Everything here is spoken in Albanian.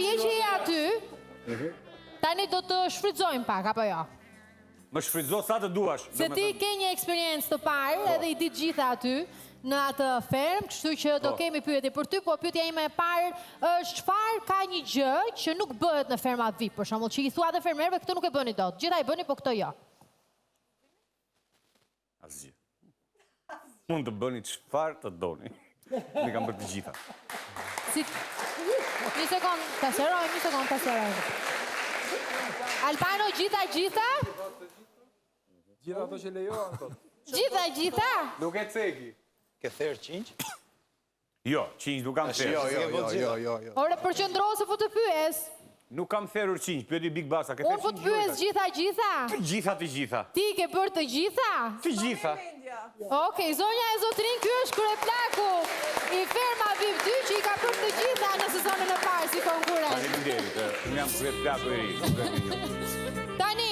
je që je aty, tani do të shfrytëzojmë pak, apo jo? Më shfrytëzo sa të duash. Se ti ke një eksperiencë të parë, edhe i ditë gjitha aty, në atë ferm, kështu që do kemi pyetje për ty, po pyetja ime e parë është çfarë ka një gjë që nuk bëhet në ferma VIP, për shembull, që i thua të fermerëve këtë nuk e bëni dot. Gjithaj bëni, po këtë jo. Asgjë. Mund të bëni çfarë të doni. Ne kam bërë të gjitha. Një sekond, ta seroj. Albano, gjitha? Gjitha ato që lejohen tot. Gjitha? Nuk e ceki. Ke therë qinj? Jo, qinj nuk kam therë. Jo. Ore, përqendro se po të pyes. Nuk kam therur qinj, pyeti Big Basa. Unë po të pyes gjitha? Të gjitha. Ti ke bërë të gjitha? Të gjitha. Okej, zonja e zotrin, ky është kryeplaku i ferma VIP 2 që i ka bërë të gjitha në sezonin e parë si konkurrent. Faleminderit, unë jam kryeplaku i ri. Tani,